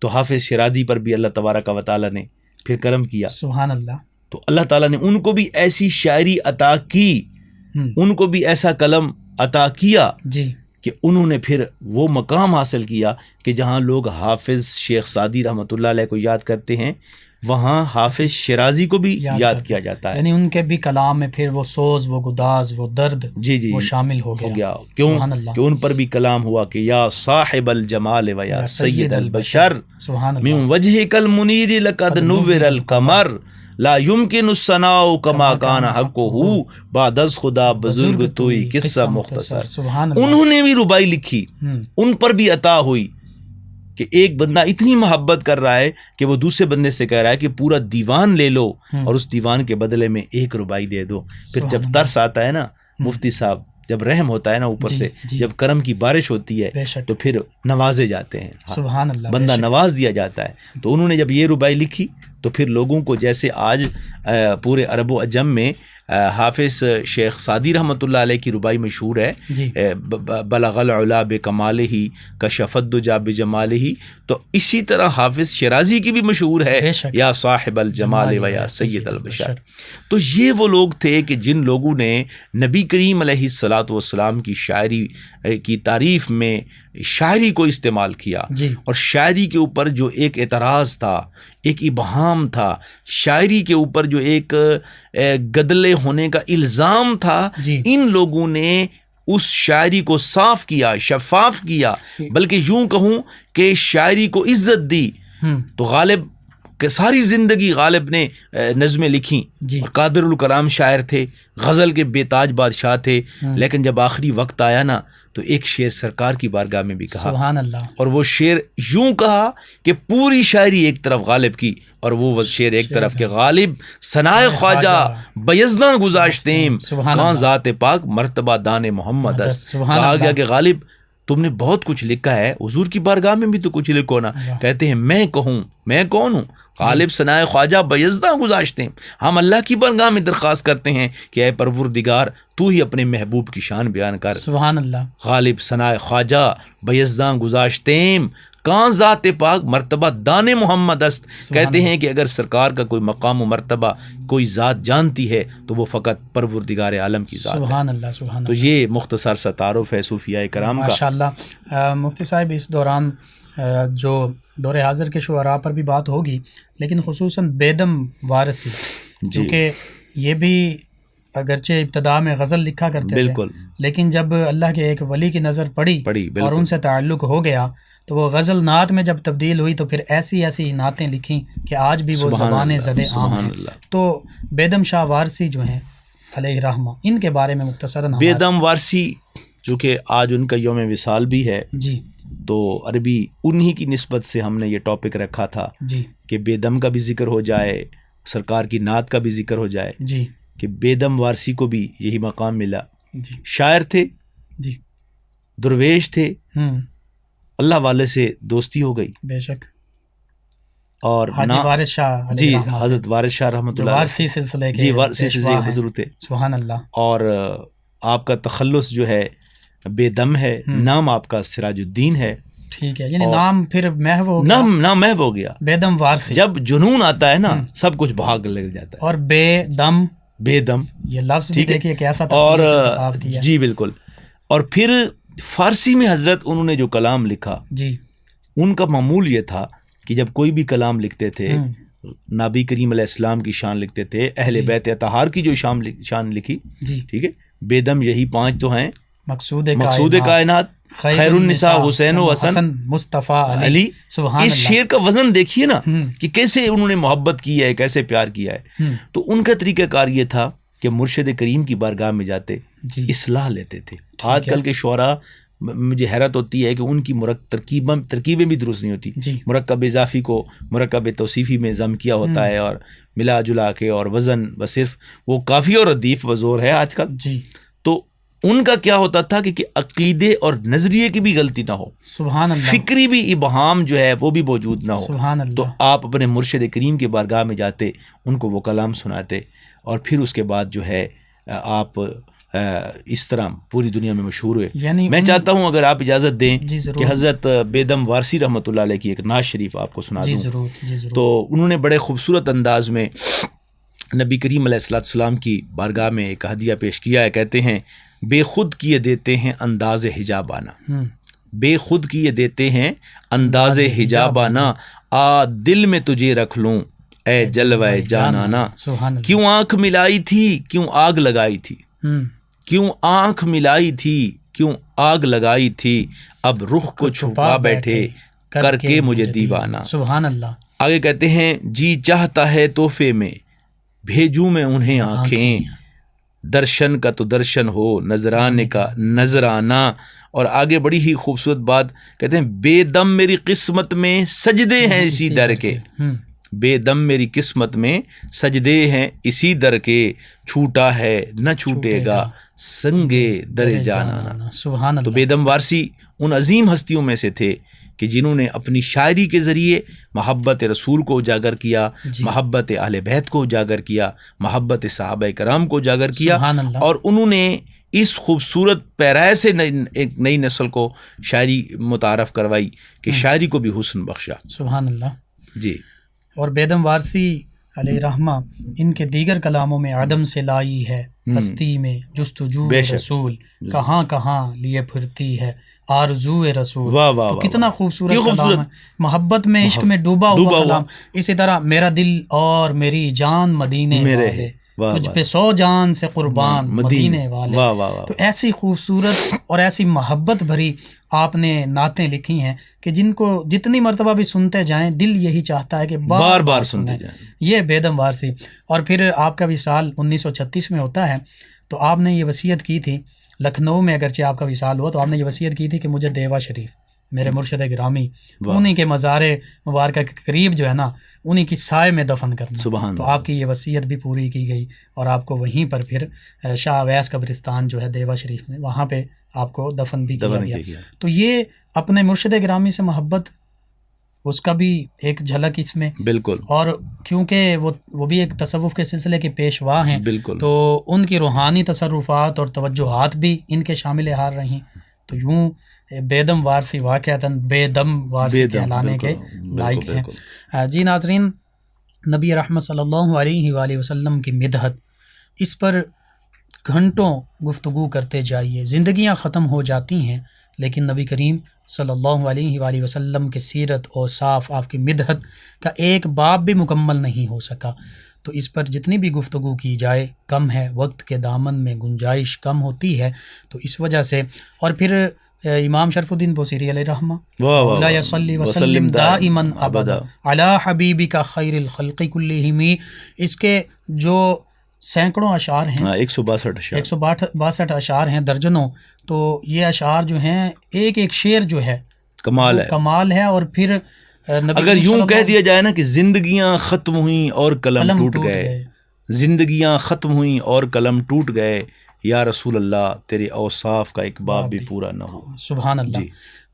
تو حافظ شیرازی پر بھی اللہ تبارک و تعالیٰ نے پھر کرم کیا. سبحان اللہ. تو اللہ تعالیٰ نے ان کو بھی ایسی شاعری عطا کی، ان کو بھی ایسا قلم عطا کیا جی کہ انہوں نے پھر وہ مقام حاصل کیا کہ جہاں لوگ حافظ شیخ سعدی رحمۃ اللہ علیہ کو یاد کرتے ہیں، وہاں حافظ شیرازی کو بھی یاد کیا جاتا ہے. یعنی ان کے بھی کلام میں پھر وہ سوز، وہ گداز، وہ درد جی وہ شامل ہو گیا. کیوں کہ ان پر بھی کلام ہوا کہ یا صاحب الجمال و یا سید البشر من وجهک المنیر لقد نور القمر لا یمکن الثناء کما کان حقہ بعد از خدا بزرگ توئی قصہ مختصر. سبحان اللہ. انہوں نے بھی ربائی لکھی، ان پر بھی عطا ہوئی کہ ایک بندہ اتنی محبت کر رہا ہے کہ وہ دوسرے بندے سے کہہ رہا ہے کہ پورا دیوان لے لو اور اس دیوان کے بدلے میں ایک ربائی دے دو. پھر جب ترس آتا ہے نا مفتی صاحب، جب رحم ہوتا ہے نا اوپر سے، جب کرم کی بارش ہوتی ہے تو پھر نوازے جاتے ہیں. سبحان اللہ. بندہ نواز دیا جاتا ہے. تو انہوں نے جب یہ ربائی لکھی تو پھر لوگوں کو، جیسے آج پورے عرب و عجم میں حافظ شیخ سعدی رحمۃ اللہ علیہ کی ربائی مشہور ہے، بلغ العلا بکمالہ کشف الدجا بجمالہ، تو اسی طرح حافظ شیرازی کی بھی مشہور ہے، یا صاحب الجمال و یا سید البشر. تو یہ وہ لوگ تھے کہ جن لوگوں نے نبی کریم علیہ الصلاۃ والسلام کی شاعری کی تعریف میں شاعری کو استعمال کیا، اور شاعری کے اوپر جو ایک اعتراض تھا، ایک ابہام تھا، شاعری کے اوپر جو ایک گدلے ہونے کا الزام تھا، ان لوگوں نے اس شاعری کو صاف کیا، شفاف کیا، بلکہ یوں کہوں کہ شاعری کو عزت دی. تو غالب کہ ساری زندگی غالب نے نظمیں لکھیں، اور قادر الکلام شاعر تھے، غزل کے بے تاج بادشاہ تھے، لیکن جب آخری وقت آیا نا تو ایک شعر سرکار کی بارگاہ میں بھی کہا. سبحان اللہ. اور وہ شعر یوں کہا کہ پوری شاعری ایک طرف غالب کی، اور وہ شعر ایک طرف کہ غالب ثنائے خواجہ بیزنا گزاشتیم کہاں ذات پاک مرتبہ دان محمد است. کہا گیا کہ غالب تم نے بہت کچھ لکھا ہے، حضور کی بارگاہ میں بھی تو کچھ لکھو نا. کہتے ہیں میں کہوں، میں کون ہوں؟ غالب ثنائے خواجہ بیزداں گزاشتے ہیں. ہم اللہ کی بارگاہ میں درخواست کرتے ہیں کہ اے پروردگار تو ہی اپنے محبوب کی شان بیان کر. سبحان اللہ. غالب ثنائے خواجہ بیزداں گزاشتیم کہاں ذات پاک مرتبہ دان محمد است. کہتے ہیں کہ اگر سرکار کا کوئی مقام و مرتبہ کوئی ذات جانتی ہے تو وہ فقط پروردگار عالم کی ذات ہے. سبحان اللہ. سبحان اللہ. تو یہ مختصر سا تعارف ہے صوفیاء کرام کا. ماشاءاللہ. مفتی صاحب اس دوران جو دور حاضر کے شعراء پر بھی بات ہوگی، لیکن خصوصاً بیدم وارثی، کیونکہ یہ بھی اگرچہ ابتدا میں غزل لکھا کرتے تھے، لیکن جب اللہ کے ایک ولی کی نظر پڑی اور ان سے تعلق ہو گیا تو وہ غزل نعت میں جب تبدیل ہوئی تو پھر ایسی ایسی نعتیں لکھیں کہ آج بھی وہ زبان زد عام ہیں. تو بیدم شاہ وارثی جو ہیں علیہ رحمہ، ان کے بارے میں مختصراً. بیدم وارثی جو کہ آج ان کا یوم وصال بھی ہے، جی، تو عربی انہی کی نسبت سے ہم نے یہ ٹاپک رکھا تھا جی کہ بیدم کا بھی ذکر ہو جائے، سرکار کی نعت کا بھی ذکر ہو جائے. جی، کہ بیدم وارثی کو بھی یہی مقام ملا. جی، شاعر تھے، جی، درویش تھے، اللہ والے سے دوستی ہو گئی. بے شک. اور حاجی وارث شاہ، جی حضرت وارث شاہ رحمۃ اللہ وارثی سلسلے کے، جی وارثی سلسلے کے بزرگ تھے. سبحان اللہ. اور آپ کا تخلص جو ہے بیدم ہے، نام آپ کا سراج الدین ہے. ٹھیک ہے، یعنی نام پھر محو ہو گیا، نام محو ہو گیا. بیدم وارثی. جب جنون آتا ہے نا سب کچھ بھاگ لگ جاتا ہے. اور بیدم، بیدم یہ لفظ بھی دیکھیے کیسا. اور جی بالکل. اور پھر فارسی میں حضرت انہوں نے جو کلام لکھا، جی، ان کا معمول یہ تھا کہ جب کوئی بھی کلام لکھتے تھے، نبی کریم علیہ السلام کی شان لکھتے تھے، اہل بیت اطہار کی جو شان لکھی، جی ٹھیک ہے. بیدم یہی 5 تو ہیں: مقصود کائنات، خیر النساء حسین و حسن، مصطفیٰ علی. سبحان اس اللہ. شعر کا وزن دیکھیے نا کہ کیسے انہوں نے محبت کی ہے، کیسے پیار کیا ہے. تو ان کا طریقہ کار یہ تھا کہ مرشد کریم کی بارگاہ میں جاتے، اصلاح لیتے تھے. آج کل کے شعراء مجھے حیرت ہوتی ہے کہ ان کی ترکیبیں بھی درست نہیں ہوتی. مرکب اضافی کو مرکب توصیفی میں ضم کیا ہوتا ہے، اور ملا جلا کے، اور وزن بس صرف وہ کافی اور ردیف بزور ہے آج کل. جی. تو ان کا کیا ہوتا تھا کہ عقیدے اور نظریے کی بھی غلطی نہ ہو، سبحان اللہ، فکری بھی ابہام جو ہے وہ بھی موجود نہ ہو. سبحان اللہ. تو آپ اپنے مرشد کریم کی بارگاہ میں جاتے، ان کو وہ کلام سناتے، اور پھر اس کے بعد جو ہے آپ اس طرح پوری دنیا میں مشہور ہوئے. یعنی میں چاہتا ہوں اگر آپ اجازت دیں کہ حضرت بیدم وارثی رحمۃ اللہ علیہ کی ایک نعت شریف آپ کو سنا دوں. ضرور. تو انہوں نے بڑے خوبصورت انداز میں نبی کریم علیہ السلام کی بارگاہ میں ایک ہدیہ پیش کیا ہے. کہتے ہیں: بے خود کیے دیتے ہیں انداز حجابانہ، بے خود کیے دیتے ہیں انداز حجابانہ، آ دل میں تجھے رکھ لوں اے جلوہ جانانا. کیوں آنکھ ملائی تھی، کیوں آگ لگائی تھی، کیوں آنکھ ملائی تھی، کیوں آگ لگائی تھی، اب رخ کو چھپا بیٹھے کر کے مجھے دیوانہ. سبحان اللہ. آگے کہتے ہیں: جی چاہتا ہے تحفے میں بھیجوں میں انہیں آنکھیں، درشن کا تو درشن ہو، نظرانے کا نظرانہ. اور آگے بڑی ہی خوبصورت بات کہتے ہیں، بے دم میری قسمت میں سجدے ہیں اسی در کے، بے دم میری قسمت میں سجدے ہیں اسی در کے، چھوٹا ہے نہ چھوٹے گا سنگے در جانانا. سبحان تو اللہ. بے دم وارسی ان عظیم ہستیوں میں سے تھے کہ جنہوں نے اپنی شاعری کے ذریعے محبت رسول کو اجاگر کیا، محبت اہل بیت کو اجاگر کیا، محبت صحابہ کرام کو اجاگر کیا، اور انہوں نے اس خوبصورت پیرائے سے ایک نئی نسل کو شاعری متعارف کروائی کہ شاعری کو بھی حسن بخشا. سبحان اللہ. جی. اور بیدم وارسی علیہ رحمہ ان کے دیگر کلاموں میں عدم سے لائی ہے ہستی میں جستجو رسول، کہاں کہاں لیے پھرتی ہے آرزو رسول. تو کتنا خوبصورت کلام ہے، محبت میں عشق میں ڈوبا ہوا کلام. اسی طرح میرا دل اور میری جان مدینے والے، تجھ پہ 100 جان سے قربان مدینے والے. تو ایسی خوبصورت اور ایسی محبت بھری آپ نے نعتیں لکھی ہیں کہ جن کو جتنی مرتبہ بھی سنتے جائیں دل یہی چاہتا ہے کہ بار بار سنتے جائیں. یہ بیدم وارسی. اور پھر آپ کا وصال 1936 میں ہوتا ہے، تو آپ نے یہ وصیت کی تھی، لکھنؤ میں اگرچہ آپ کا وصال ہوا، تو آپ نے یہ وصیت کی تھی کہ مجھے دیوا شریف میرے مرشد گرامی انہی کے مزار مبارکہ کے قریب جو ہے نا انہی کی سائے میں دفن کرنا. تو آپ کی یہ وصیت بھی پوری کی گئی، اور آپ کو وہیں پر پھر شاہ اویس قبرستان جو ہے دیوا شریف میں، وہاں پہ آپ کو دفن بھی کیا گیا. تو یہ اپنے مرشد گرامی سے محبت، اس کا بھی ایک جھلک اس میں بالکل. اور کیونکہ وہ بھی ایک تصوف کے سلسلے کے پیشوا ہیں بالکل، تو ان کی روحانی تصرفات اور توجہات بھی ان کے شامل حال رہیں. تو یوں بیدم وارسی واقعتاً بیدم وارسی کہلانے کے لائق ہیں. جی ناظرین، نبی رحمت صلی اللہ علیہ وآلہ وسلم کی مدحت، اس پر گھنٹوں گفتگو کرتے جائیے. زندگیاں ختم ہو جاتی ہیں لیکن نبی کریم صلی اللہ علیہ وآلہ وسلم کے سیرت اور صاف آپ کی مدحت کا ایک باب بھی مکمل نہیں ہو سکا. تو اس پر جتنی بھی گفتگو کی جائے کم ہے، وقت کے دامن میں گنجائش کم ہوتی ہے. تو اس وجہ سے، اور پھر امام شرف الدین بوصیری علیہ رحمہ مولا صلی وسلم دائما ابدا علی حبیبک خیر الخلق کلہم، اس کے جو سینکڑوں اشعار ہیں، 162 اشعار ہیں، درجنوں. تو یہ اشعار جو ہیں ایک ایک شعر جو ہے کمال ہے. اور پھر اگر یوں کہہ دیا جائے نا کہ زندگیاں ختم ہوئیں اور قلم ٹوٹ گئے، زندگیاں ختم ہوئیں اور قلم ٹوٹ گئے، یا رسول اللہ تیرے اوصاف کا ایک باب بھی پورا نہ ہو. سبحان اللہ.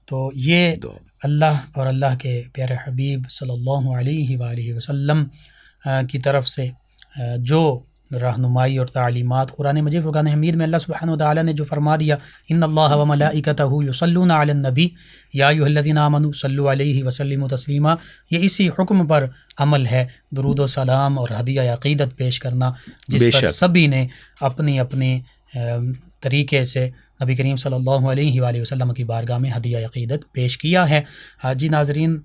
تو یہ اللہ اور اللہ کے پیارے حبیب صلی اللہ علیہ وآلہ وسلم کی طرف سے جو رہنمائی اور تعلیمات قرآن مجید فرقان حمید میں اللہ سبحانہ وتعالی نے جو فرما دیا، ان اللہ و ملائکتہ یصلون علی النبی یا ایھا الذین آمنوا صلوا علیہ وسلموا تسلیما، یہ اسی حکم پر عمل ہے، درود و سلام اور ہدیہ عقیدت پیش کرنا، جس پر سبھی نے اپنی اپنی طریقے سے نبی کریم صلی اللہ علیہ وآلہ وسلم کی بارگاہ میں ہدیہ عقیدت پیش کیا ہے. جی ناظرین،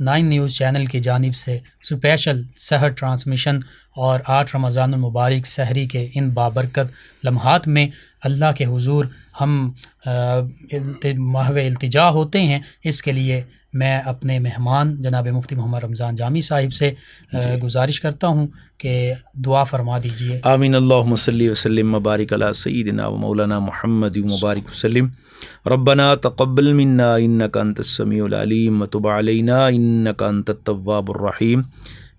9 نیوز چینل کی جانب سے اسپیشل سحر ٹرانسمیشن اور 8 رمضان المبارک سحری کے ان بابرکت لمحات میں اللہ کے حضور ہم محو التجا ہوتے ہیں. اس کے لیے میں اپنے مہمان جناب مفتی محمد رمضان جامی صاحب سے گزارش کرتا ہوں کہ دعا فرما دیجیے. آمین. اللہم صلی وسلم مبارک علی سیدنا و مولانا محمد مبارک وسلم. ربنا تقبل منا انک انت السمیع العلیم وتب علینا انک انت التواب الرحیم.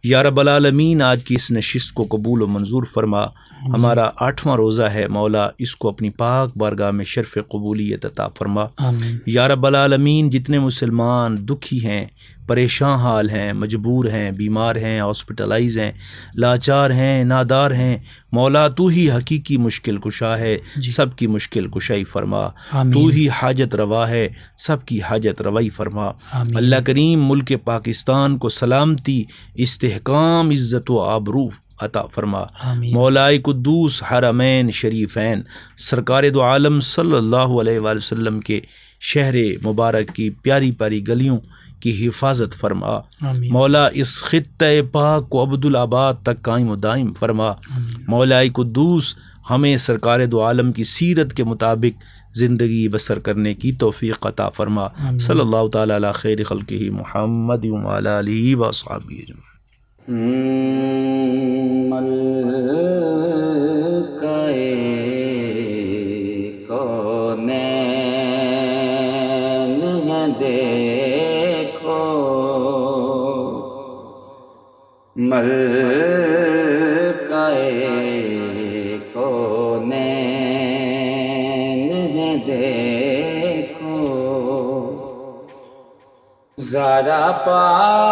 یا رب العالمین، آج کی اس نشست کو قبول و منظور فرما. ہمارا 8واں روزہ ہے، مولا اس کو اپنی پاک بارگاہ میں شرف قبولیت عطا فرما. یا رب العالمین، جتنے مسلمان دکھی ہیں، پریشان حال ہیں، مجبور ہیں، بیمار ہیں، ہاسپٹلائز ہیں، لاچار ہیں، نادار ہیں، مولا تو ہی حقیقی مشکل کشا ہے، سب کی مشکل کشائی فرما. تو ہی حاجت روا ہے، سب کی حاجت روائی فرما. اللہ کریم، ملک پاکستان کو سلامتی، استحکام، عزت و آبرو عطا فرما. مولائے قدوس حرمین شریفین سرکار دو عالم صلی اللہ علیہ وآلہ وسلم کے شہر مبارک کی پیاری پیاری گلیوں کی حفاظت فرما. مولا اس خطۂ پاک کو عبدالآباد تک قائم و دائم فرما. مولائے قدوس ہمیں سرکار دو عالم کی سیرت کے مطابق زندگی بسر کرنے کی توفیق عطا فرما. صلی اللہ تعالی علی خیر خلقہ محمد وعلی آلہ واصحابہ اجمعین. کونین ہے دیکھو ذرا پاک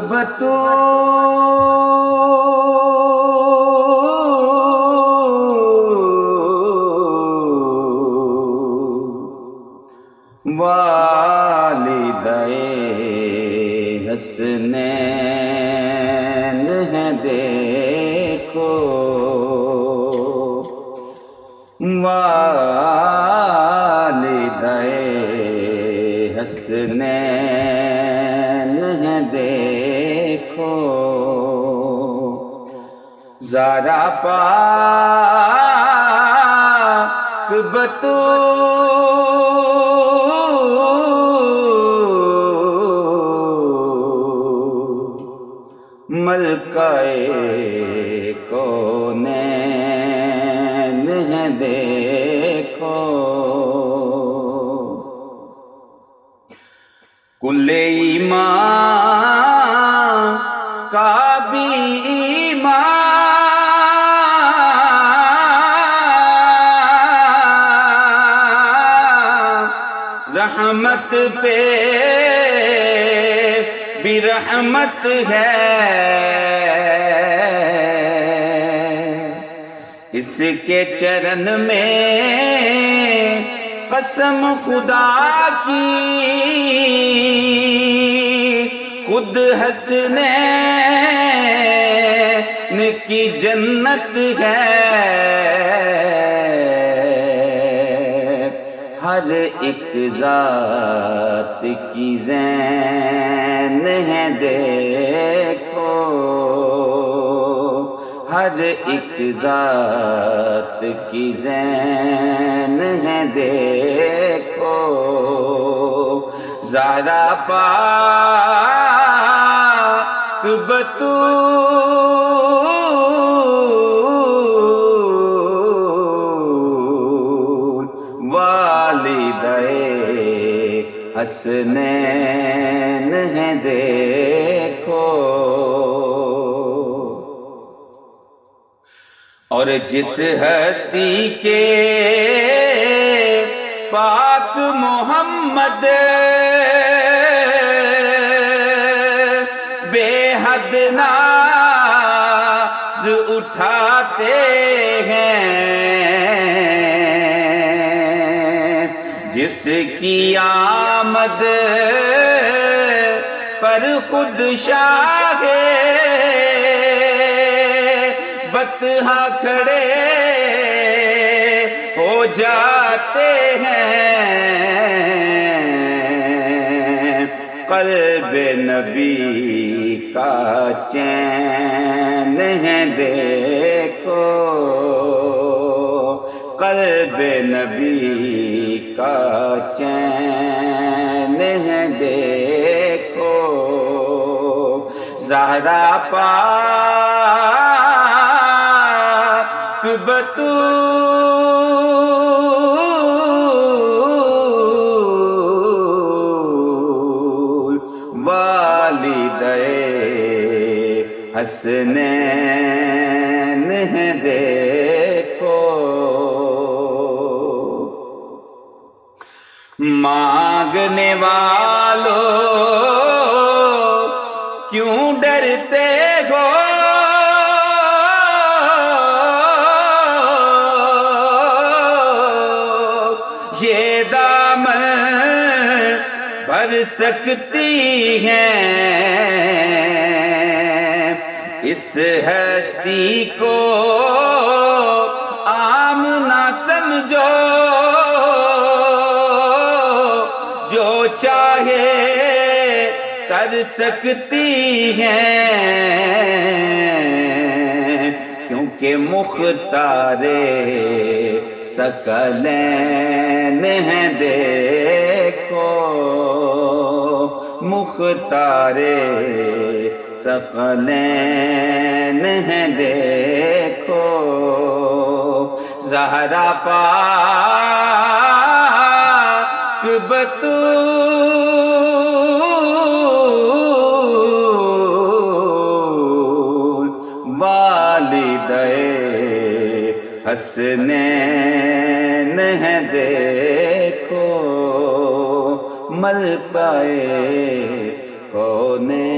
بطول والدے حسنین ہے دیکھو والدے حسنین ہے دیکھو ذرا پاک ملکہ کونین ہے دیکھو کل ایمان کا بھی ایمان رحمت پہ بھی رحمت ہے اس کے چرن میں قسم خدا کی خود حسنین کی جنت ہے ہر ایک ذات کی زین ہے دیکھو ہر ایک ذات کی زین ہے دیکھو ذرا پاک بطول والدے حسنین ہے دیکھو اور جس ہستی کے پاک محمد بے حد ناز اٹھاتے ہیں جس کی آمد پر خود شاہ بطحا کھڑے ہو جاتے ہیں قلب نبی کا چین ہے دیکھو قلب نبی کا چین ہے دیکھو زہرا پاک بطول والدے حسنین ہے دیکھو مانگنے والوں کیوں ڈرتے ہو یہ دامن بھر سکتی ہیں اس ہستی کو عام نہ سمجھو جو چاہے کر سکتی ہیں کیونکہ مختار ثقلین ہیں دیکھو مختار ثقلین ہیں دیکھو زہرا پاک بطول والدے حسنین ہیں دیکھو، ملکہ کونین